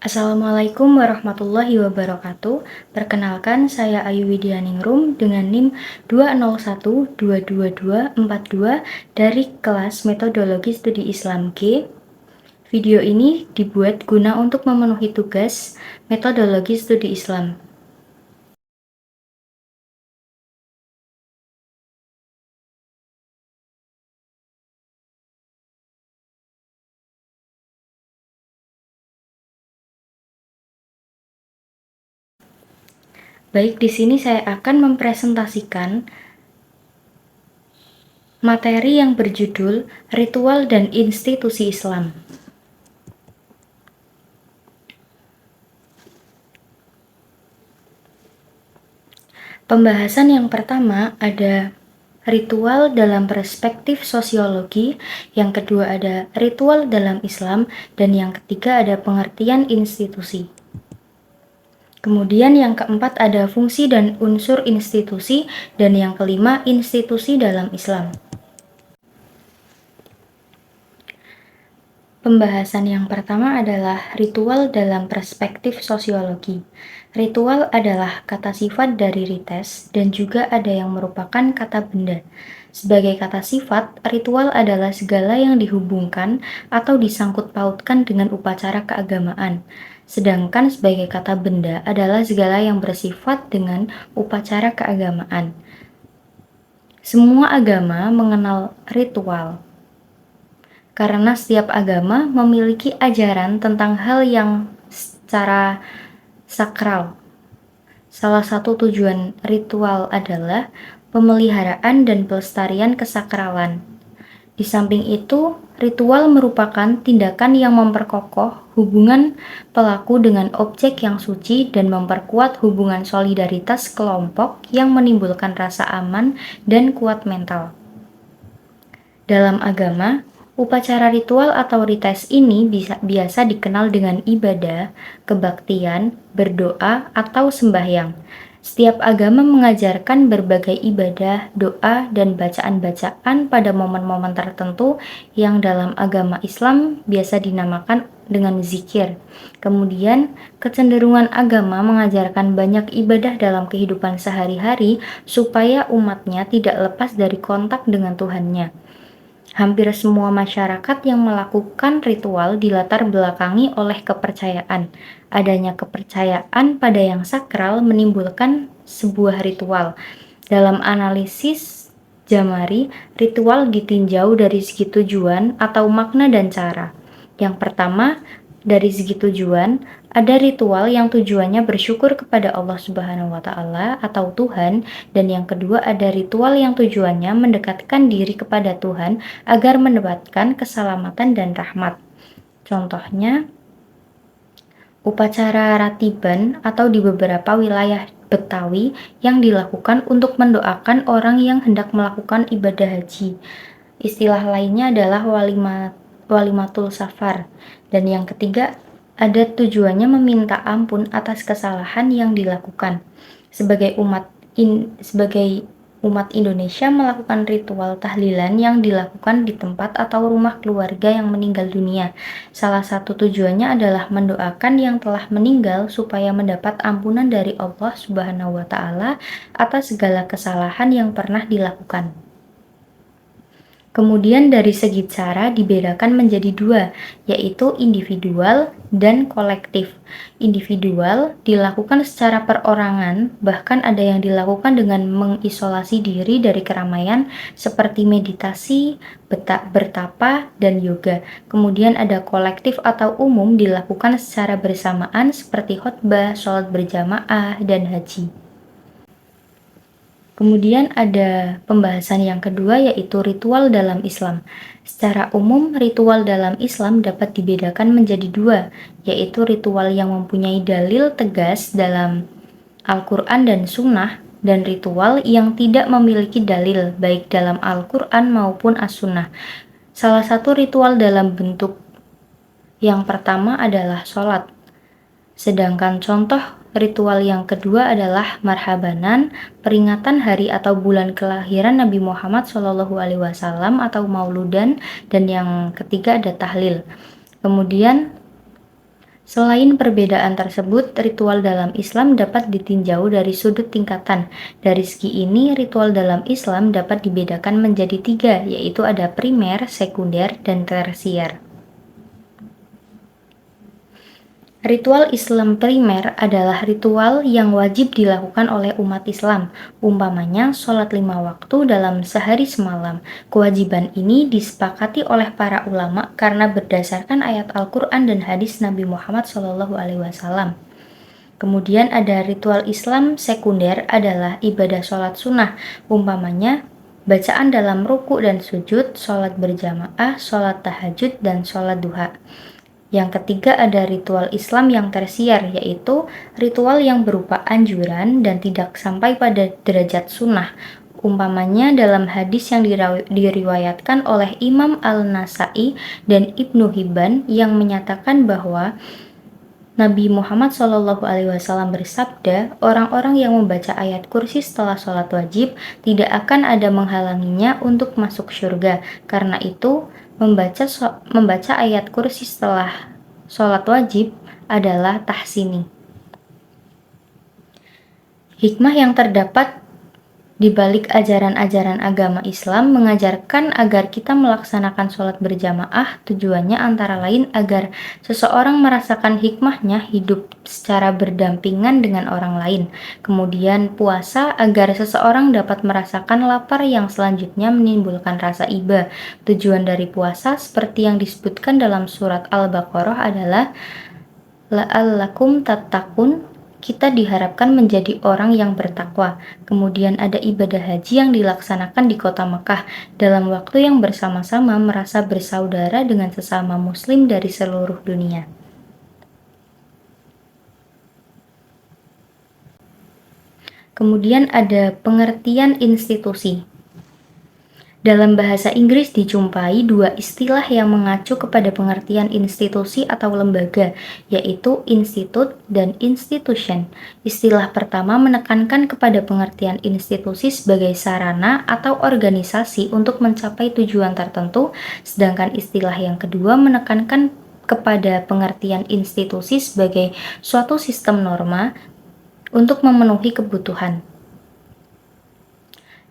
Assalamualaikum warahmatullahi wabarakatuh. Perkenalkan, saya Ayu Widyaningrum dengan NIM 201222242 dari kelas Metodologi Studi Islam G. Video ini dibuat guna untuk memenuhi tugas Metodologi Studi Islam. Baik, di sini saya akan mempresentasikan materi yang berjudul Ritual dan Institusi Islam. Pembahasan yang pertama ada ritual dalam perspektif sosiologi, yang kedua ada ritual dalam Islam, dan yang ketiga ada pengertian institusi. Kemudian yang keempat ada fungsi dan unsur institusi, dan yang kelima institusi dalam Islam. Pembahasan yang pertama adalah ritual dalam perspektif sosiologi. Ritual adalah kata sifat dari rites dan juga ada yang merupakan kata benda. Sebagai kata sifat, ritual adalah segala yang dihubungkan atau disangkut pautkan dengan upacara keagamaan. Sedangkan sebagai kata benda adalah segala yang bersifat dengan upacara keagamaan. Semua agama mengenal ritual, karena setiap agama memiliki ajaran tentang hal yang secara sakral. Salah satu tujuan ritual adalah pemeliharaan dan pelestarian kesakralan. Di samping itu, ritual merupakan tindakan yang memperkokoh hubungan pelaku dengan objek yang suci dan memperkuat hubungan solidaritas kelompok yang menimbulkan rasa aman dan kuat mental. Dalam agama, upacara ritual atau rites ini biasa dikenal dengan ibadah, kebaktian, berdoa, atau sembahyang. Setiap agama mengajarkan berbagai ibadah, doa, dan bacaan-bacaan pada momen-momen tertentu yang dalam agama Islam biasa dinamakan dengan zikir. Kemudian, kecenderungan agama mengajarkan banyak ibadah dalam kehidupan sehari-hari supaya umatnya tidak lepas dari kontak dengan Tuhannya. Hampir semua masyarakat yang melakukan ritual dilatar belakangi oleh kepercayaan. Adanya kepercayaan pada yang sakral menimbulkan sebuah ritual. Dalam analisis Jamari, ritual ditinjau dari segi tujuan atau makna dan cara. Yang pertama, dari segi tujuan, ada ritual yang tujuannya bersyukur kepada Allah Subhanahu wa Ta'ala atau Tuhan, dan yang kedua ada ritual yang tujuannya mendekatkan diri kepada Tuhan agar mendapatkan keselamatan dan rahmat. Contohnya, upacara ratiban atau di beberapa wilayah Betawi yang dilakukan untuk mendoakan orang yang hendak melakukan ibadah haji. Istilah lainnya adalah walimatul safar. Dan yang ketiga, ada tujuannya meminta ampun atas kesalahan yang dilakukan. Sebagai umat Indonesia melakukan ritual tahlilan yang dilakukan di tempat atau rumah keluarga yang meninggal dunia. Salah satu tujuannya adalah mendoakan yang telah meninggal supaya mendapat ampunan dari Allah Subhanahu wa Ta'ala atas segala kesalahan yang pernah dilakukan. Kemudian dari segi cara dibedakan menjadi dua, yaitu individual dan kolektif. Individual dilakukan secara perorangan, bahkan ada yang dilakukan dengan mengisolasi diri dari keramaian seperti meditasi, bertapa, dan yoga. Kemudian ada kolektif atau umum dilakukan secara bersamaan seperti khotbah, sholat berjamaah, dan haji. Kemudian ada pembahasan yang kedua yaitu ritual dalam Islam. Secara umum, ritual dalam Islam dapat dibedakan menjadi dua, yaitu ritual yang mempunyai dalil tegas dalam Al-Quran dan Sunnah, dan ritual yang tidak memiliki dalil baik dalam Al-Quran maupun As-Sunnah. Salah satu ritual dalam bentuk yang pertama adalah sholat. Sedangkan contoh ritual yang kedua adalah marhabanan, peringatan hari atau bulan kelahiran Nabi Muhammad SAW atau mauludan, dan yang ketiga ada tahlil. Kemudian Selain perbedaan tersebut, ritual dalam Islam dapat ditinjau dari sudut tingkatan. Dari segi ini, ritual dalam Islam dapat dibedakan menjadi tiga, yaitu ada primer, sekunder, dan tersier. Ritual Islam primer adalah ritual yang wajib dilakukan oleh umat Islam, umpamanya sholat 5 waktu dalam sehari semalam. Kewajiban ini disepakati oleh para ulama karena berdasarkan ayat Al-Quran dan hadis Nabi Muhammad SAW. Kemudian ada ritual Islam sekunder adalah ibadah sholat sunnah, umpamanya bacaan dalam ruku dan sujud, sholat berjamaah, sholat tahajud, dan sholat duha. Yang ketiga ada ritual Islam yang tersier, yaitu ritual yang berupa anjuran dan tidak sampai pada derajat sunnah. Umpamanya dalam hadis yang diriwayatkan oleh Imam Al-Nasai dan Ibnu Hibban yang menyatakan bahwa Nabi Muhammad SAW bersabda, orang-orang yang membaca ayat kursi setelah sholat wajib tidak akan ada menghalanginya untuk masuk surga. Karena itu, membaca ayat kursi setelah sholat wajib adalah tahsini. Hikmah yang terdapat di balik ajaran-ajaran agama Islam mengajarkan agar kita melaksanakan sholat berjamaah, tujuannya antara lain agar seseorang merasakan hikmahnya hidup secara berdampingan dengan orang lain. Kemudian puasa agar seseorang dapat merasakan lapar yang selanjutnya menimbulkan rasa iba. Tujuan dari puasa seperti yang disebutkan dalam surat Al-Baqarah adalah la'allakum tattaqun, kita diharapkan menjadi orang yang bertakwa. Kemudian ada ibadah haji yang dilaksanakan di kota Mekah dalam waktu yang bersama-sama merasa bersaudara dengan sesama muslim dari seluruh dunia. Kemudian ada pengertian institusi. Dalam bahasa Inggris dijumpai dua istilah yang mengacu kepada pengertian institusi atau lembaga, yaitu institute dan institution. Istilah pertama menekankan kepada pengertian institusi sebagai sarana atau organisasi untuk mencapai tujuan tertentu, sedangkan istilah yang kedua menekankan kepada pengertian institusi sebagai suatu sistem norma untuk memenuhi kebutuhan.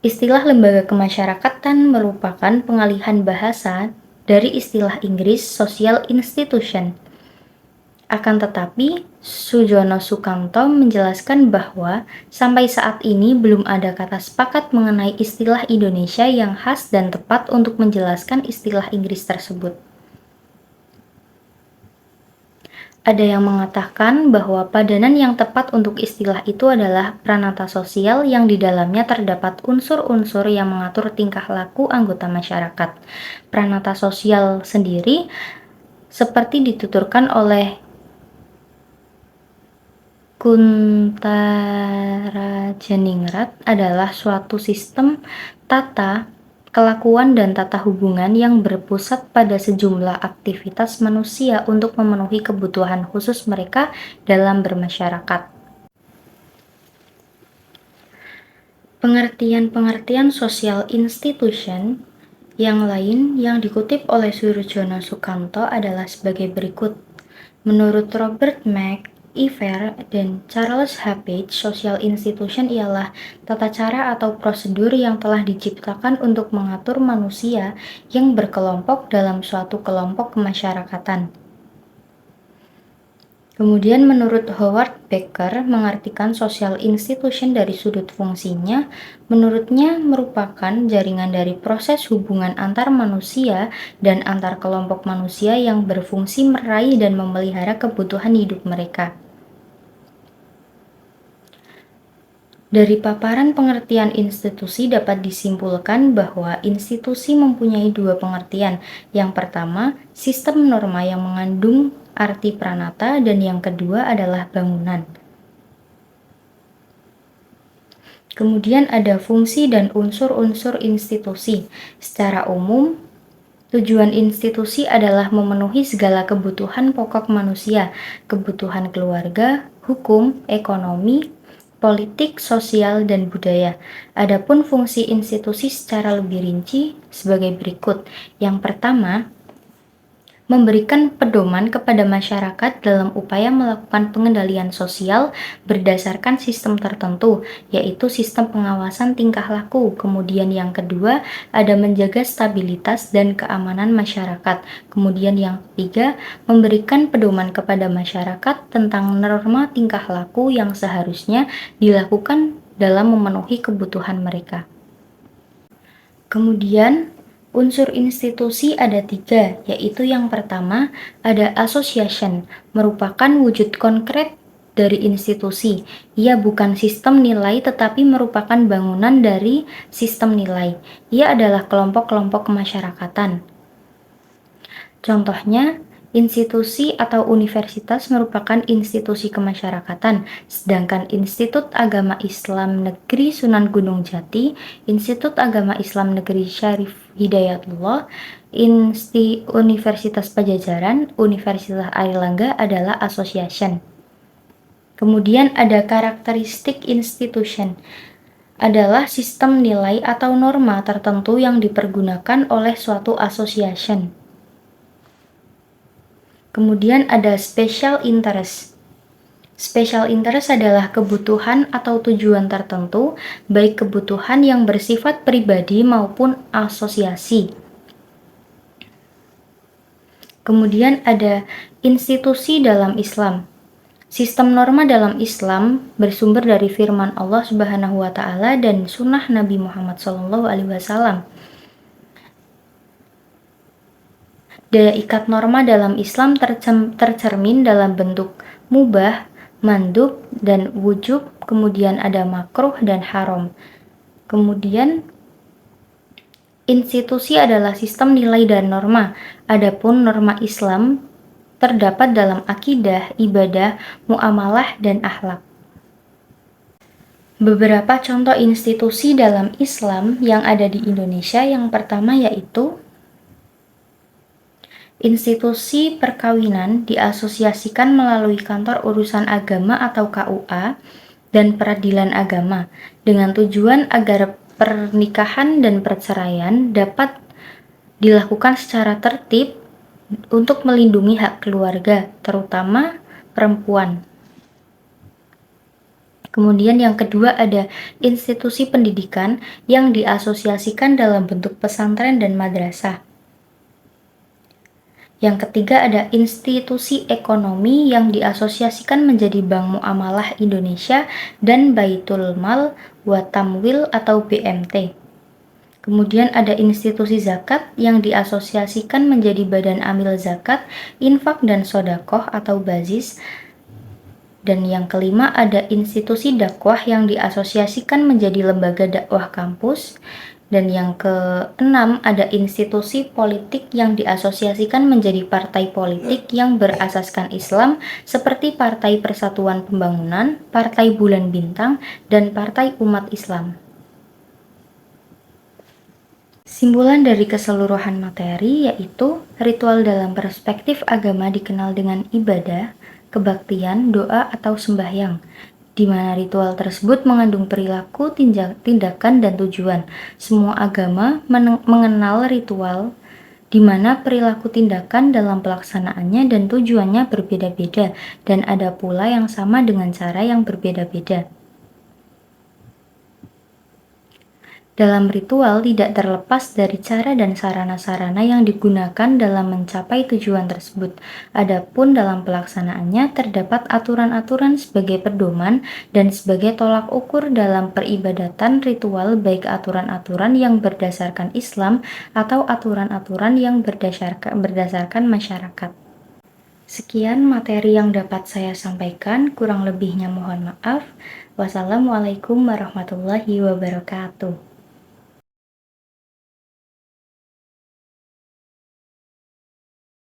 Istilah lembaga kemasyarakatan merupakan pengalihan bahasa dari istilah Inggris social institution. Akan tetapi, Sujono Sukanto menjelaskan bahwa sampai saat ini belum ada kata sepakat mengenai istilah Indonesia yang khas dan tepat untuk menjelaskan istilah Inggris tersebut. Ada yang mengatakan bahwa padanan yang tepat untuk istilah itu adalah pranata sosial yang di dalamnya terdapat unsur-unsur yang mengatur tingkah laku anggota masyarakat. Pranata sosial sendiri seperti dituturkan oleh Kuntarajaningrat adalah suatu sistem tata kelakuan dan tata hubungan yang berpusat pada sejumlah aktivitas manusia untuk memenuhi kebutuhan khusus mereka dalam bermasyarakat. Pengertian-pengertian social institution yang lain yang dikutip oleh Sujono Sukanto adalah sebagai berikut. Menurut Robert McIver dan Charles H. Page, social institution ialah tata cara atau prosedur yang telah diciptakan untuk mengatur manusia yang berkelompok dalam suatu kelompok kemasyarakatan. Kemudian menurut Howard Becker mengartikan social institution dari sudut fungsinya, menurutnya merupakan jaringan dari proses hubungan antar manusia dan antar kelompok manusia yang berfungsi meraih dan memelihara kebutuhan hidup mereka. Dari paparan pengertian institusi dapat disimpulkan bahwa institusi mempunyai dua pengertian. Yang pertama, sistem norma yang mengandung arti pranata, dan yang kedua adalah bangunan. Kemudian ada fungsi dan unsur-unsur institusi. Secara umum, tujuan institusi adalah memenuhi segala kebutuhan pokok manusia, kebutuhan keluarga, hukum, ekonomi, politik, sosial, dan budaya. Adapun fungsi institusi secara lebih rinci sebagai berikut. Yang pertama, memberikan pedoman kepada masyarakat dalam upaya melakukan pengendalian sosial berdasarkan sistem tertentu, yaitu sistem pengawasan tingkah laku. Kemudian yang kedua, ada menjaga stabilitas dan keamanan masyarakat. Kemudian yang ketiga, memberikan pedoman kepada masyarakat tentang norma tingkah laku yang seharusnya dilakukan dalam memenuhi kebutuhan mereka. Kemudian, unsur institusi ada 3, yaitu yang pertama ada association, merupakan wujud konkret dari institusi. Ia bukan sistem nilai tetapi merupakan bangunan dari sistem nilai. Ia adalah kelompok-kelompok kemasyarakatan. Contohnya, institusi atau universitas merupakan institusi kemasyarakatan, sedangkan Institut Agama Islam Negeri Sunan Gunung Jati, Institut Agama Islam Negeri Syarif Hidayatullah, Universitas Pajajaran, Universitas Airlangga adalah association. Kemudian ada karakteristik institution, adalah sistem nilai atau norma tertentu yang dipergunakan oleh suatu association. Kemudian ada special interest. Special interest adalah kebutuhan atau tujuan tertentu, baik kebutuhan yang bersifat pribadi maupun asosiasi. Kemudian ada institusi dalam Islam. Sistem norma dalam Islam bersumber dari firman Allah Subhanahu wa taala dan sunnah Nabi Muhammad SAW. Daya ikat norma dalam Islam tercermin dalam bentuk mubah, mandub, dan wujub, kemudian ada makruh dan haram. Kemudian institusi adalah sistem nilai dan norma. Adapun norma Islam terdapat dalam akidah, ibadah, muamalah, dan akhlak. Beberapa contoh institusi dalam Islam yang ada di Indonesia yang pertama yaitu institusi perkawinan diasosiasikan melalui Kantor Urusan Agama atau KUA dan Peradilan Agama dengan tujuan agar pernikahan dan perceraian dapat dilakukan secara tertib untuk melindungi hak keluarga, terutama perempuan. Kemudian yang kedua ada institusi pendidikan yang diasosiasikan dalam bentuk pesantren dan madrasah. Yang ketiga ada institusi ekonomi yang diasosiasikan menjadi Bank Muamalah Indonesia dan Baitul Mal wa Tamwil atau BMT. Kemudian ada institusi zakat yang diasosiasikan menjadi Badan Amil Zakat, Infak dan Sodakoh atau BAZIS. Dan yang kelima ada institusi dakwah yang diasosiasikan menjadi Lembaga Dakwah Kampus. Dan yang keenam ada institusi politik yang diasosiasikan menjadi partai politik yang berasaskan Islam seperti Partai Persatuan Pembangunan, Partai Bulan Bintang, dan Partai Umat Islam. Simpulan dari keseluruhan materi yaitu ritual dalam perspektif agama dikenal dengan ibadah, kebaktian, doa, atau sembahyang, di mana ritual tersebut mengandung perilaku, tindakan, dan tujuan. Semua agama mengenal ritual, di mana perilaku tindakan dalam pelaksanaannya dan tujuannya berbeda-beda, dan ada pula yang sama dengan cara yang berbeda-beda. Dalam ritual tidak terlepas dari cara dan sarana-sarana yang digunakan dalam mencapai tujuan tersebut. Adapun dalam pelaksanaannya terdapat aturan-aturan sebagai pedoman dan sebagai tolak ukur dalam peribadatan ritual, baik aturan-aturan yang berdasarkan Islam atau aturan-aturan yang berdasarkan masyarakat. Sekian materi yang dapat saya sampaikan, kurang lebihnya mohon maaf. Wassalamualaikum warahmatullahi wabarakatuh.